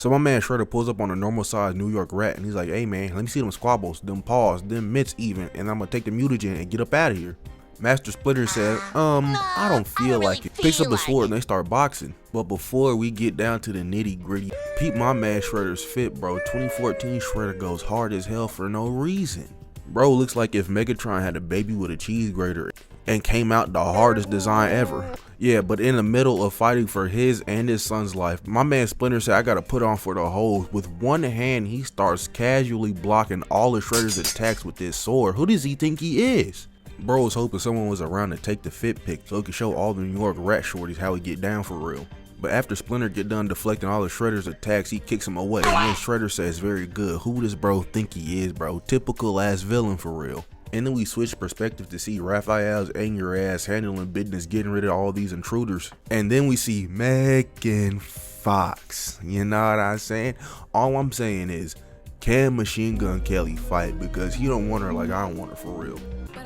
So my man Shredder pulls up on a normal sized New York rat and he's like, hey man, let me see them squabbles, them paws, them mitts even, and I'm gonna take the mutagen and get up out of here. Master Splinter said, I don't feel like it. Picks up a sword and they start boxing. But before we get down to the nitty gritty, peep my man Shredder's fit, bro. 2014 Shredder goes hard as hell for no reason. Bro looks like if Megatron had a baby with a cheese grater and came out the hardest design ever. Yeah, but in the middle of fighting for his and his son's life, my man Splinter said, I gotta put on for the hoes. With one hand, he starts casually blocking all of Shredder's attacks with his sword. Who does he think he is? Bro was hoping someone was around to take the fit pic so he could show all the New York rat shorties how he get down for real. But after Splinter get done deflecting all of Shredder's attacks, he kicks him away. And then Shredder says, very good, who does bro think he is, bro? Typical ass villain for real. And then we switch perspective to see Raphael's angry ass handling business, getting rid of all these intruders. And then we see Megan Fox. You know what I'm saying? All I'm saying is, can Machine Gun Kelly fight? Because he don't want her like I don't want her for real.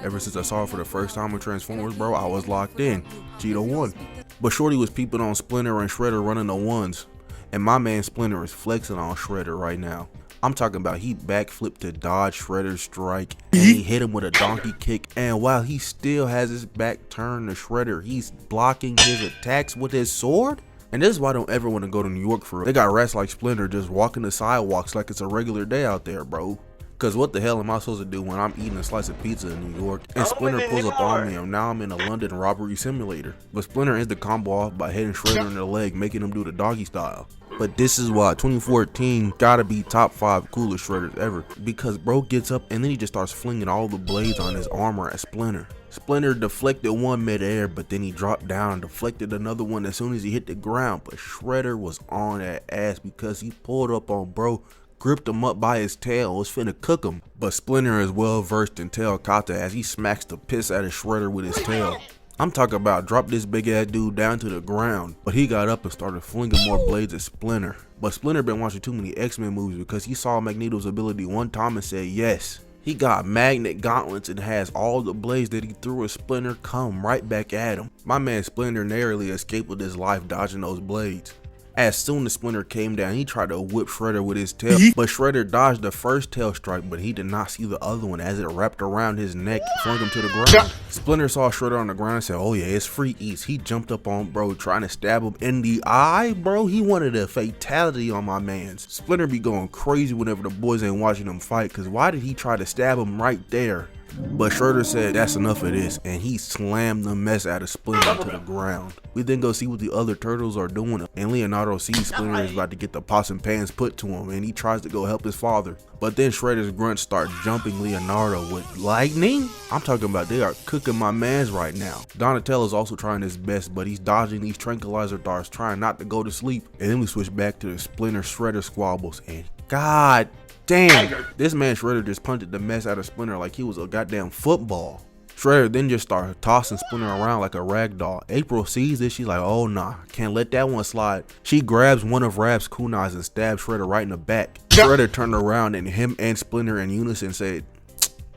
Ever since I saw her for the first time in Transformers, bro, I was locked in. Cheetah won. But Shorty was peeping on Splinter and Shredder running the ones. And my man Splinter is flexing on Shredder right now. I'm talking about he backflipped to dodge Shredder's strike, and he hit him with a donkey kick, and while he still has his back turned to Shredder, he's blocking his attacks with his sword? And this is why I don't ever want to go to New York for real. They got rats like Splinter just walking the sidewalks like it's a regular day out there, bro. Cause what the hell am I supposed to do when I'm eating a slice of pizza in New York and Splinter pulls up on me and now I'm in a London robbery simulator? But Splinter ends the combo off by hitting Shredder in the leg, making him do the doggy style. But this is why 2014 gotta be top 5 coolest Shredders ever, because bro gets up and then he just starts flinging all the blades on his armor at Splinter. Splinter deflected one mid-air, but then he dropped down and deflected another one as soon as he hit the ground. But Shredder was on that ass because he pulled up on bro, gripped him up by his tail, was finna cook him. But Splinter is well versed in tail kata as he smacks the piss out of Shredder with his tail. I'm talking about drop this big ass dude down to the ground, but he got up and started flinging more blades at Splinter. But Splinter been watching too many X-Men movies because he saw Magneto's ability one time and said yes. He got magnet gauntlets and has all the blades that he threw at Splinter come right back at him. My man Splinter narrowly escaped with his life dodging those blades. As soon as Splinter came down, he tried to whip Shredder with his tail, but Shredder dodged the first tail strike, but he did not see the other one as it wrapped around his neck and flung him to the ground. Splinter saw Shredder on the ground and said, oh yeah, it's free eats. He jumped up on bro, trying to stab him in the eye, bro. He wanted a fatality on my mans. Splinter be going crazy whenever the boys ain't watching him fight, cause why did he try to stab him right there? But Shredder said that's enough of this, and he slammed the mess out of Splinter to the ground. We then go see what the other turtles are doing, and Leonardo sees Splinter is about to get the pots and pans put to him, and he tries to go help his father. But then Shredder's grunts start jumping Leonardo with lightning. I'm talking about they are cooking my mans right now. Donatello's also trying his best, but he's dodging these tranquilizer darts, trying not to go to sleep. And then we switch back to the Splinter Shredder squabbles, and god damn, this man Shredder just punched the mess out of Splinter like he was a goddamn football. Shredder then just started tossing Splinter around like a rag doll. April sees this, she's like, oh nah, can't let that one slide. She grabs one of Rap's kunais and stabs Shredder right in the back. Shredder turned around and him and Splinter in unison said,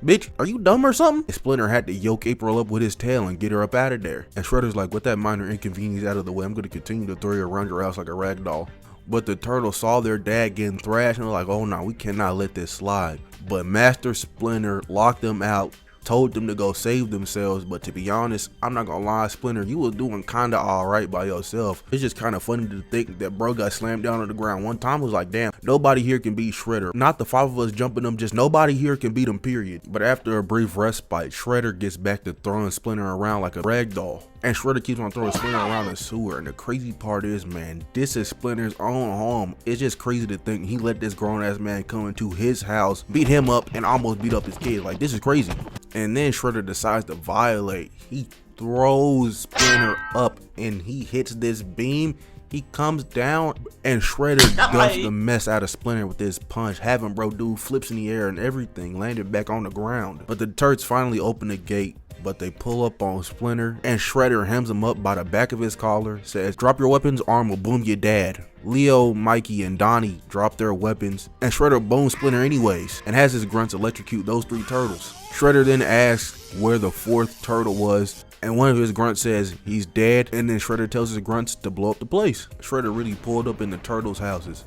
bitch, are you dumb or something? And Splinter had to yoke April up with his tail and get her up out of there. And Shredder's like, with that minor inconvenience out of the way, I'm gonna continue to throw you around your house like a rag doll. But the turtles saw their dad getting thrashed and they're like, oh no, we cannot let this slide. But Master Splinter locked them out, told them to go save themselves. But to be honest, I'm not gonna lie, Splinter, you was doing kinda alright by yourself. It's just kinda funny to think that bro got slammed down on the ground one time. It was like, damn, nobody here can beat Shredder. Not the 5 of us jumping him, just nobody here can beat him, period. But after a brief respite, Shredder gets back to throwing Splinter around like a rag doll. And Shredder keeps on throwing Splinter around the sewer. And the crazy part is, man, this is Splinter's own home. It's just crazy to think he let this grown ass man come into his house, beat him up, and almost beat up his kid. Like, this is crazy. And then Shredder decides to violate. He throws Splinter up and he hits this beam. He comes down and Shredder dusts the mess out of Splinter with this punch, having bro do flips in the air and everything, landed back on the ground. But the turts finally open the gate, but they pull up on Splinter and Shredder hems him up by the back of his collar, says, drop your weapons, arm will boom your dad. Leo, Mikey, and Donnie drop their weapons and Shredder booms Splinter anyways and has his grunts electrocute those 3 turtles. Shredder then asks where the 4th turtle was, and one of his grunts says he's dead, and then Shredder tells his grunts to blow up the place. Shredder really pulled up in the turtles' houses.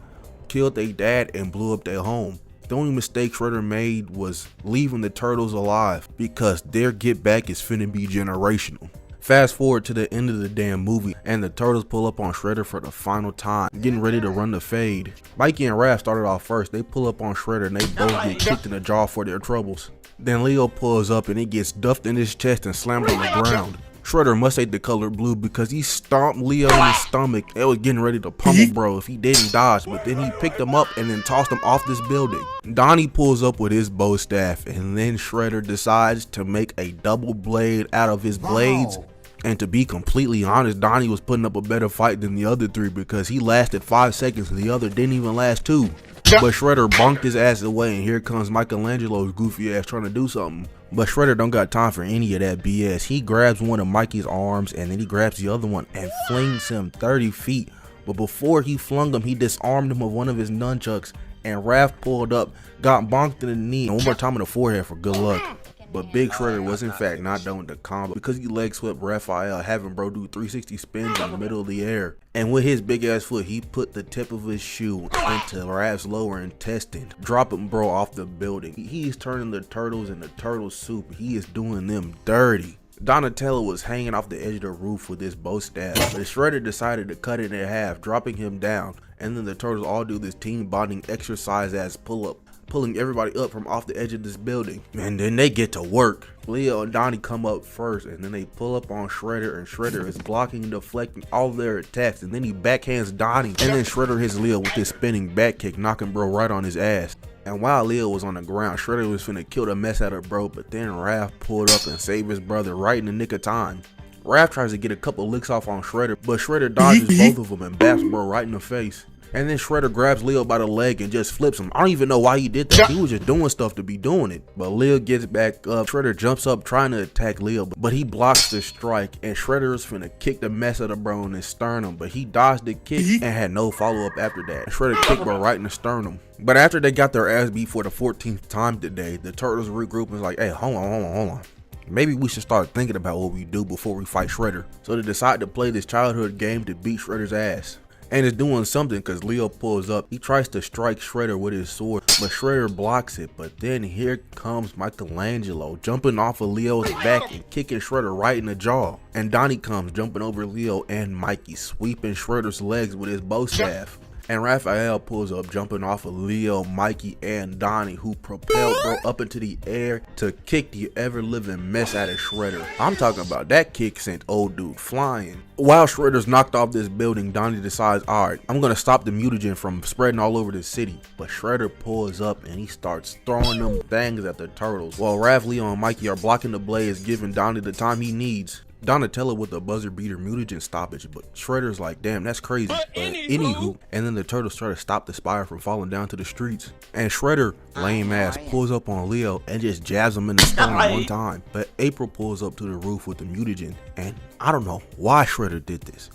killed their dad and blew up their home. The only mistake Shredder made was leaving the turtles alive, because their get back is finna be generational. Fast forward to the end of the damn movie, and the turtles pull up on Shredder for the final time, getting ready to run the fade. Mikey and Raph started off first. They pull up on Shredder and they both get kicked in the jaw for their troubles. Then Leo pulls up and he gets duffed in his chest and slammed on the ground. Shredder must hate the color blue because he stomped Leo in his stomach and was getting ready to pummel bro if he didn't dodge, but then he picked him up and then tossed him off this building. Donnie pulls up with his bow staff, and then Shredder decides to make a double blade out of his blades. And to be completely honest, Donnie was putting up a better fight than the other three because he lasted 5 seconds and the other didn't even last 2. But Shredder bonked his ass away, and here comes Michelangelo's goofy ass trying to do something. But Shredder don't got time for any of that BS. He grabs one of Mikey's arms and then he grabs the other one and flings him 30 feet. But before he flung him, he disarmed him of one of his nunchucks, and Raph pulled up, got bonked in the knee, and one more time in the forehead for good luck. But Big Shredder was in fact not done with the combo because he leg swept Raphael, having bro do 360 spins in the middle of the air. And with his big ass foot, he put the tip of his shoe into Raph's lower intestine, dropping bro off the building. He's turning the turtles into turtle soup. He is doing them dirty. Donatello was hanging off the edge of the roof with his bow staff, but Shredder decided to cut it in half, dropping him down. And then the turtles all do this team bonding exercise as pull-up, pulling everybody up from off the edge of this building. And then they get to work. Leo and Donnie come up first, and then they pull up on Shredder, and Shredder is blocking and deflecting all of their attacks, and then he backhands Donnie, and then Shredder hits Leo with his spinning back kick, knocking bro right on his ass. And while Leo was on the ground, Shredder was finna kill the mess out of bro, but then Raph pulled up and saved his brother right in the nick of time. Raph tries to get a couple licks off on Shredder, but Shredder dodges both of them and baps bro right in the face. And then Shredder grabs Leo by the leg and just flips him. I don't even know why he did that. He was just doing stuff to be doing it. But Leo gets back up. Shredder jumps up trying to attack Leo, but he blocks the strike. And Shredder is finna kick the mess out of bro in his sternum, but he dodged the kick and had no follow up after that. Shredder kicked bro right in the sternum. But after they got their ass beat for the 14th time today, the turtles regroup and was like, hey, hold on. Maybe we should start thinking about what we do before we fight Shredder. So they decide to play this childhood game to beat Shredder's ass. And it's doing something because Leo pulls up. He tries to strike Shredder with his sword, but Shredder blocks it. But then here comes Michelangelo jumping off of Leo's back and kicking Shredder right in the jaw. And Donnie comes jumping over Leo and Mikey, sweeping Shredder's legs with his bow staff. And Raphael pulls up, jumping off of Leo, Mikey, and Donnie, who propelled bro up into the air to kick the ever-living mess out of Shredder. I'm talking about that kick sent old dude flying. While Shredder's knocked off this building, Donnie decides, alright, I'm gonna stop the mutagen from spreading all over the city. But Shredder pulls up and he starts throwing them things at the turtles. While Raph, Leo, and Mikey are blocking the blades, giving Donnie the time he needs. Donatello with the buzzer beater mutagen stoppage, but Shredder's like, damn, that's crazy. But anywho, and then the turtles try to stop the spire from falling down to the streets. And Shredder, lame ass, pulls up on Leo and just jabs him in the stomach one time. But April pulls up to the roof with the mutagen, and I don't know why Shredder did this,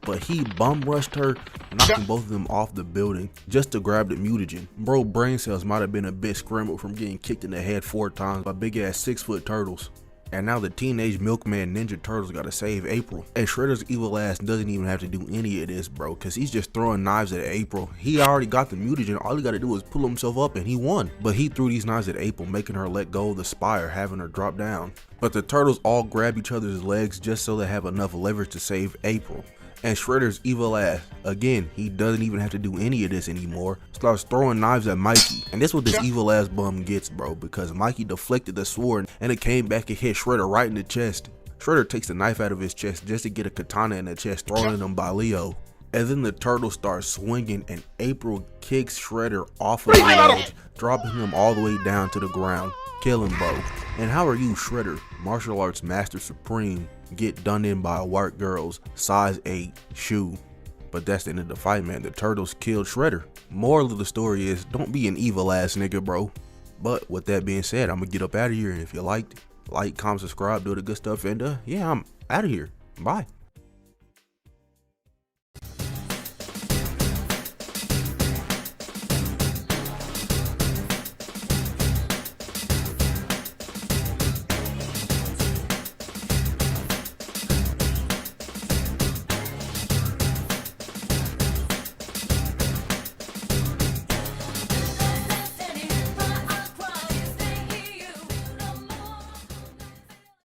but he bum rushed her, knocking both of them off the building just to grab the mutagen. Bro brain cells might have been a bit scrambled from getting kicked in the head 4 times by big ass 6-foot turtles. And now the teenage milkman ninja turtles gotta save April. And Shredder's evil ass doesn't even have to do any of this, bro, cause he's just throwing knives at April. He already got the mutagen, all he gotta do is pull himself up and he won. But he threw these knives at April, making her let go of the spire, having her drop down. But the turtles all grab each other's legs just so they have enough leverage to save April. And Shredder's evil ass, again, he doesn't even have to do any of this anymore, starts throwing knives at Mikey. And this what this evil ass bum gets, bro, because Mikey deflected the sword and it came back and hit Shredder right in the chest. Shredder takes the knife out of his chest just to get a katana in the chest thrown at him by Leo. And then the turtle starts swinging and April kicks Shredder off of the ledge, dropping him all the way down to the ground. Kill him, bro. And how are you, Shredder, martial arts master supreme, get done in by a white girl's size 8 shoe? But that's the end of the fight, man. The turtles killed Shredder. Moral of the story is, don't be an evil ass nigga, bro. But with that being said, I'm gonna get up out of here. And if you liked, like, comment, subscribe, do the good stuff, and yeah, I'm out of here. Bye.